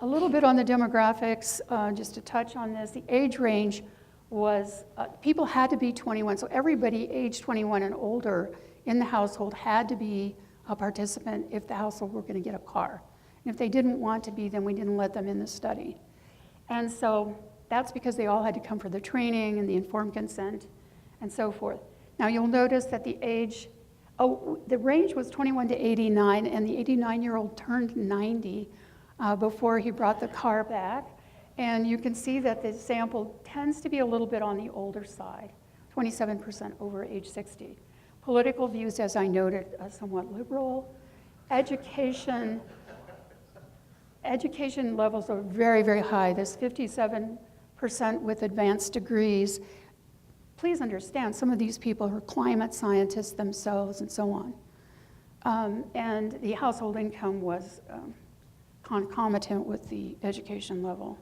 A little bit on the demographics, just to touch on this. The age range was, people had to be 21, so everybody age 21 and older in the household had to be a participant if the household were going to get a car. And if they didn't want to be, then we didn't let them in the study. And so that's because they all had to come for the training and the informed consent and so forth. Now you'll notice that the range was 21 to 89, and the 89-year-old turned 90 before he brought the car back. And you can see that the sample tends to be a little bit on the older side, 27% over age 60. Political views, as I noted, somewhat liberal. Education levels are very, very high. There's 57% with advanced degrees. Please understand, some of these people are climate scientists themselves and so on. And the household income was concomitant with the education level.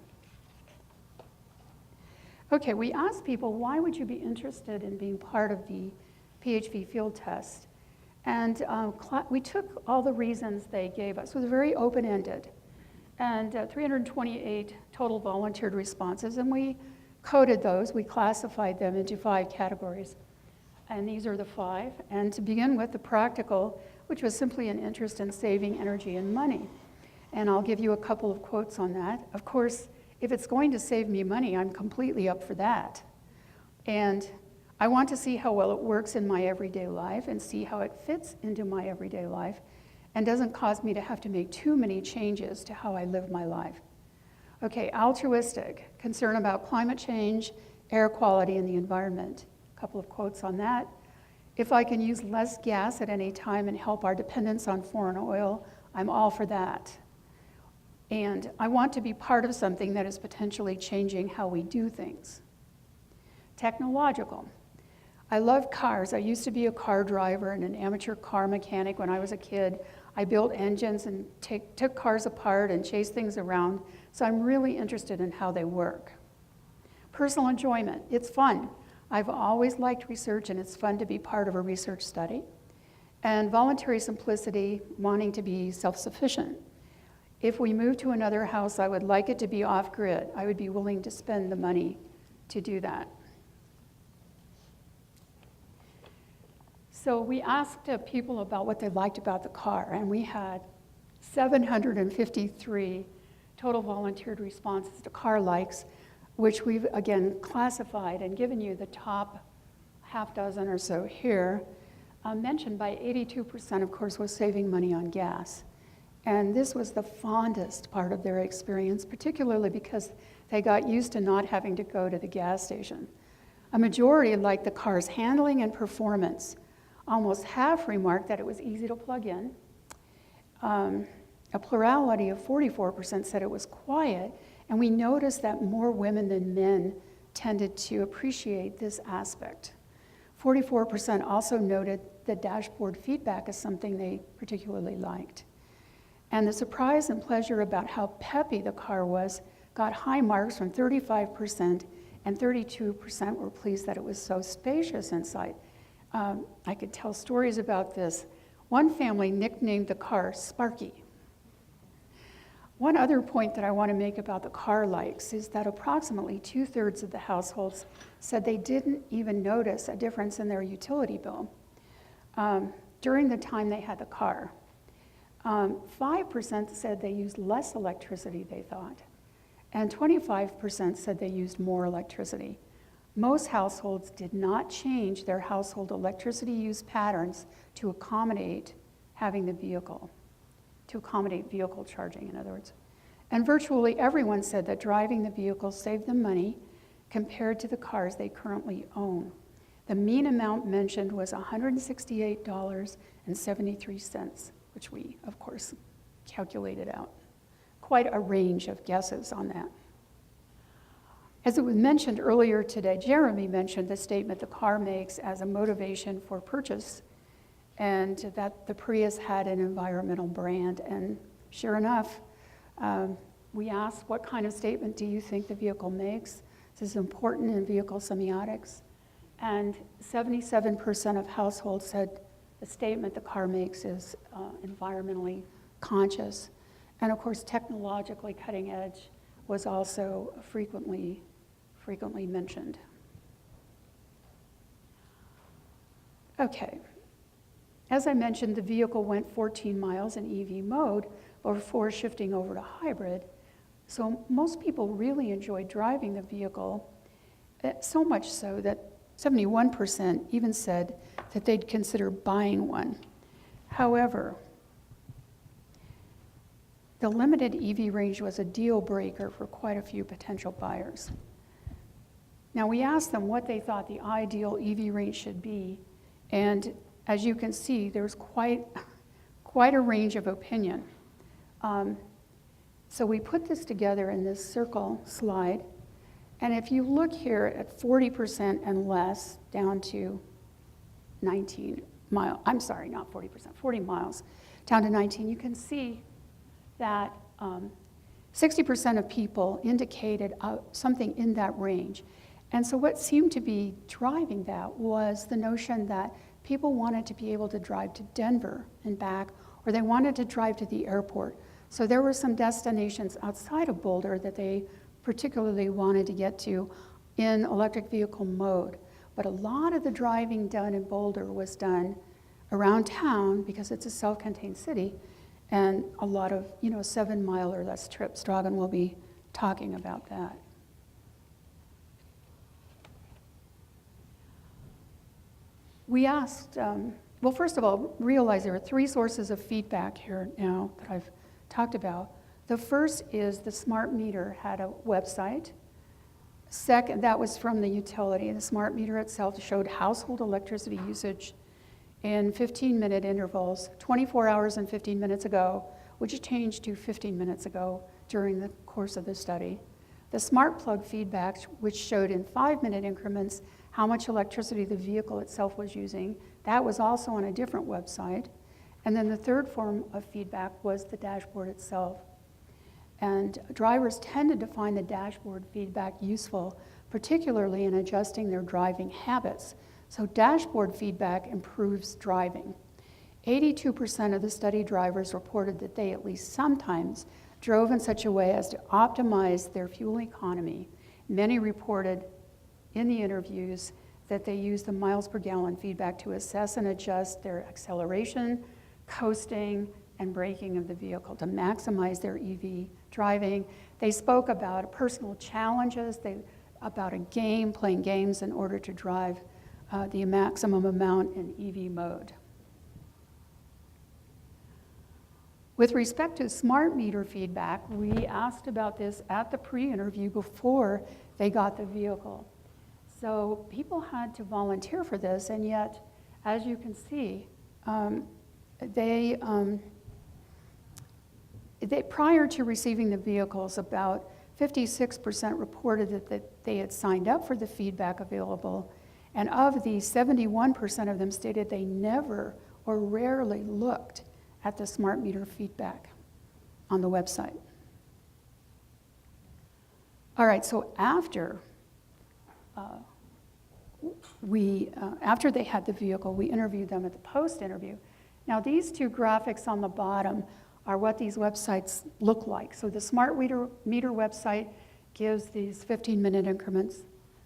Okay, we asked people, why would you be interested in being part of the PHV field test? And we took all the reasons they gave us. It was very open-ended. And 328 total volunteered responses, and we coded those. We classified them into 5 categories. And these are the 5. And to begin with, the practical, which was simply an interest in saving energy and money. And I'll give you a couple of quotes on that. Of course, if it's going to save me money, I'm completely up for that. And I want to see how well it works in my everyday life and see how it fits into my everyday life and doesn't cause me to have to make too many changes to how I live my life. Okay, altruistic, concern about climate change, air quality, and the environment. A couple of quotes on that. If I can use less gas at any time and help our dependence on foreign oil, I'm all for that. And I want to be part of something that is potentially changing how we do things. Technological. I love cars. I used to be a car driver and an amateur car mechanic when I was a kid. I built engines and took cars apart and chased things around. So I'm really interested in how they work. Personal enjoyment. It's fun. I've always liked research, and it's fun to be part of a research study. And voluntary simplicity, wanting to be self-sufficient. If we move to another house, I would like it to be off-grid. I would be willing to spend the money to do that. So we asked people about what they liked about the car, and we had 753 total volunteered responses to car likes, which we've, again, classified and given you the top half dozen or so here. Mentioned by 82%, of course, was saving money on gas. And this was the fondest part of their experience, particularly because they got used to not having to go to the gas station. A majority liked the car's handling and performance. Almost half remarked that it was easy to plug in. A plurality of 44% said it was quiet, and we noticed that more women than men tended to appreciate this aspect. 44% also noted the dashboard feedback as something they particularly liked. And the surprise and pleasure about how peppy the car was got high marks from 35%, and 32% were pleased that it was so spacious inside. I could tell stories about this. One family nicknamed the car Sparky. One other point that I want to make about the car likes is that approximately 2/3 of the households said they didn't even notice a difference in their utility bill during the time they had the car. 5% said they used less electricity, they thought, and 25% said they used more electricity. Most households did not change their household electricity use patterns to accommodate having the vehicle, to accommodate vehicle charging, in other words. And virtually everyone said that driving the vehicle saved them money compared to the cars they currently own. The mean amount mentioned was $168.73, which we, of course, calculated out. Quite a range of guesses on that. As it was mentioned earlier today, Jeremy mentioned the statement the car makes as a motivation for purchase, and that the Prius had an environmental brand. And sure enough, we asked, what kind of statement do you think the vehicle makes? This is important in vehicle semiotics. And 77% of households said the statement the car makes is environmentally conscious. And of course, technologically cutting edge was also frequently mentioned. Okay, as I mentioned, the vehicle went 14 miles in EV mode before shifting over to hybrid. So most people really enjoyed driving the vehicle, so much so that 71% even said that they'd consider buying one. However, the limited EV range was a deal breaker for quite a few potential buyers. Now, we asked them what they thought the ideal EV range should be, and as you can see, there's quite a range of opinion. So we put this together in this circle slide, and if you look here at 40% and less, down to 19 miles, I'm sorry, not 40%, 40 miles, down to 19, you can see that 60% of people indicated something in that range. And so what seemed to be driving that was the notion that people wanted to be able to drive to Denver and back, or they wanted to drive to the airport. So there were some destinations outside of Boulder that they particularly wanted to get to in electric vehicle mode. But a lot of the driving done in Boulder was done around town because it's a self-contained city, and a lot of 7-mile or less trips. Dragan will be talking about that. We asked, well, first of all, realize there are 3 sources of feedback here now that I've talked about. The first is the smart meter had a website. Second, that was from the utility. The smart meter itself showed household electricity usage in 15-minute intervals, 24 hours and 15 minutes ago, which changed to 15 minutes ago during the course of the study. The smart plug feedback, which showed in 5-minute increments how much electricity the vehicle itself was using, that was also on a different website. And then the third form of feedback was the dashboard itself. And drivers tended to find the dashboard feedback useful, particularly in adjusting their driving habits. So dashboard feedback improves driving. 82% of the study drivers reported that they at least sometimes drove in such a way as to optimize their fuel economy. Many reported in the interviews that they used the miles per gallon feedback to assess and adjust their acceleration, coasting, and braking of the vehicle to maximize their EV driving. They spoke about personal challenges, about a game, playing games in order to drive the maximum amount in EV mode. With respect to smart meter feedback, we asked about this at the pre-interview before they got the vehicle. So people had to volunteer for this, and yet, as you can see, they prior to receiving the vehicles, about 56% reported that they had signed up for the feedback available, and of these, 71% of them stated they never or rarely looked at the smart meter feedback on the website. All right, so after after they had the vehicle, we interviewed them at the post-interview. Now, these 2 graphics on the bottom are what these websites look like. So the smart meter website gives these 15-minute increments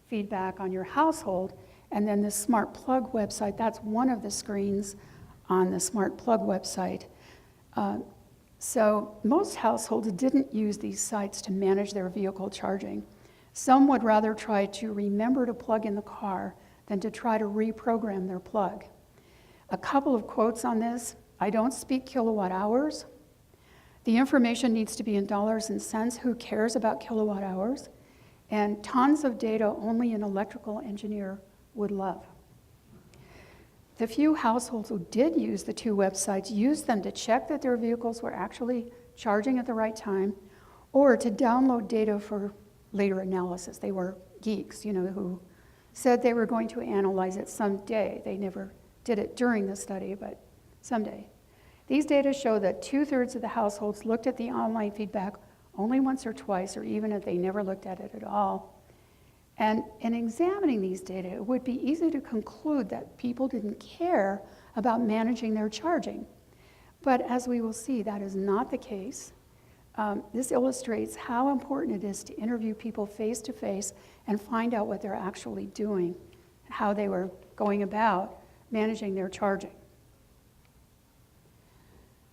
feedback on your household, and then the smart plug website, that's one of the screens on the smart plug website. So most households didn't use these sites to manage their vehicle charging. Some would rather try to remember to plug in the car than to try to reprogram their plug. A couple of quotes on this: I don't speak kilowatt hours. The information needs to be in dollars and cents. Who cares about kilowatt hours? And tons of data only an electrical engineer would love. The few households who did use the 2 websites used them to check that their vehicles were actually charging at the right time, or to download data for later analysis. They were geeks, who said they were going to analyze it someday. They never did it during the study, but someday. These data show that 2/3 of the households looked at the online feedback only once or twice, or even if they never looked at it at all. And in examining these data, it would be easy to conclude that people didn't care about managing their charging. But as we will see, that is not the case. this illustrates how important it is to interview people face to face and find out what they're actually doing, how they were going about managing their charging.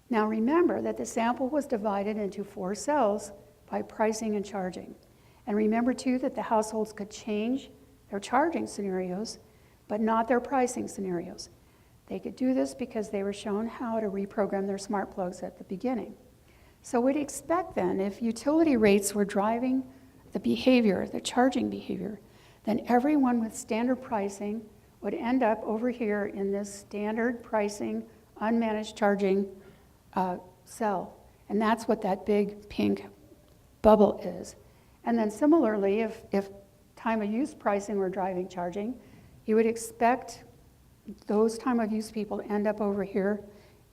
Now remember that the sample was divided into 4 cells by pricing and charging. And remember too that the households could change their charging scenarios, but not their pricing scenarios. They could do this because they were shown how to reprogram their smart plugs at the beginning. So we'd expect then, if utility rates were driving the behavior, the charging behavior, then everyone with standard pricing would end up over here in this standard pricing, unmanaged charging cell. And that's what that big pink bubble is. And then similarly, if time of use pricing were driving charging, you would expect those time of use people to end up over here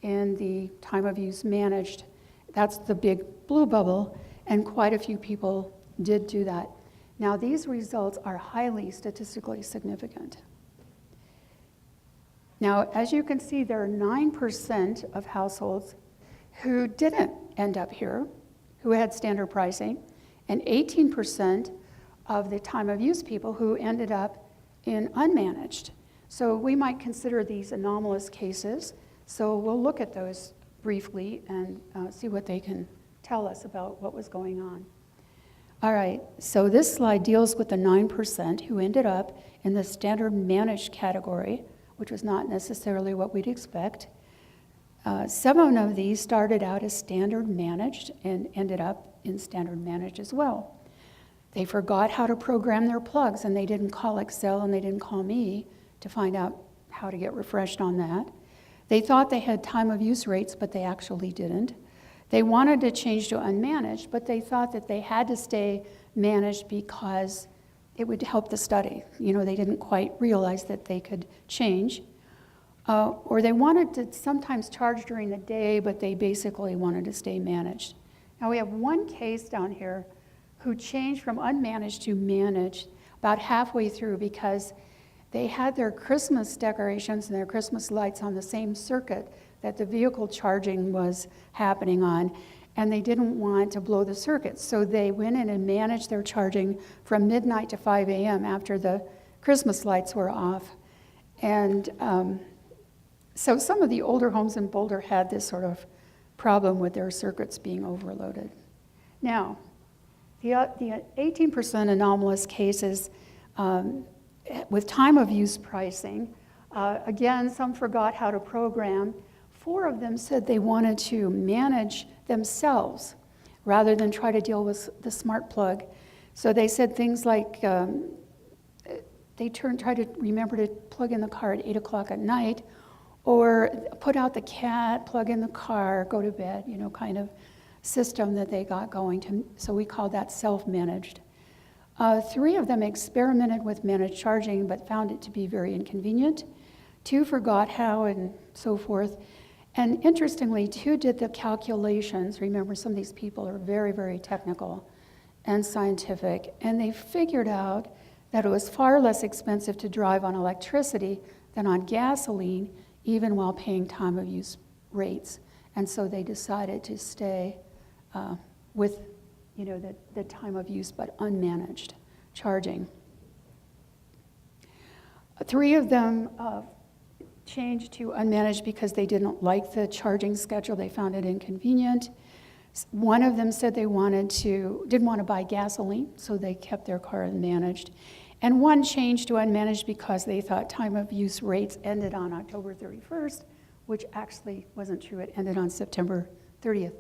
in the time of use managed. That's the big blue bubble, and quite a few people did do that. Now these results are highly statistically significant. Now, as you can see, there are 9% of households who didn't end up here, who had standard pricing, and 18% of the time of use people who ended up in unmanaged. So we might consider these anomalous cases. So we'll look at those briefly and see what they can tell us about what was going on. All right, so this slide deals with the 9% who ended up in the standard managed category, which was not necessarily what we'd expect. 7 of these started out as standard managed and ended up in standard managed as well. They forgot how to program their plugs, and they didn't call Excel and they didn't call me to find out how to get refreshed on that. They thought they had time of use rates, but they actually didn't. They wanted to change to unmanaged, but they thought that they had to stay managed because it would help the study. You know, they didn't quite realize that they could change. Or they wanted to sometimes charge during the day, but they basically wanted to stay managed. Now we have one case down here who changed from unmanaged to managed about halfway through because they had their Christmas decorations and their Christmas lights on the same circuit that the vehicle charging was happening on, and they didn't want to blow the circuit. So they went in and managed their charging from midnight to 5 a.m. after the Christmas lights were off. And so some of the older homes in Boulder had this sort of problem with their circuits being overloaded. Now, the 18% anomalous cases with time of use pricing, again, some forgot how to program. 4 of them said they wanted to manage themselves rather than try to deal with the smart plug. So they said things like they try to remember to plug in the car at 8 o'clock at night, or put out the cat, plug in the car, go to bed, you know, kind of system that they got going. So we call that self-managed. 3 of them experimented with managed charging but found it to be very inconvenient. 2 forgot how and so forth. And interestingly, 2 did the calculations. Remember, some of these people are very, very technical and scientific, and they figured out that it was far less expensive to drive on electricity than on gasoline, even while paying time of use rates. And so they decided to stay with, you know, the time of use but unmanaged charging. 3 of them changed to unmanaged because they didn't like the charging schedule. They found it inconvenient. 1 of them said they didn't want to buy gasoline, so they kept their car unmanaged. And 1 changed to unmanaged because they thought time of use rates ended on October 31st, which actually wasn't true. It ended on September 30th.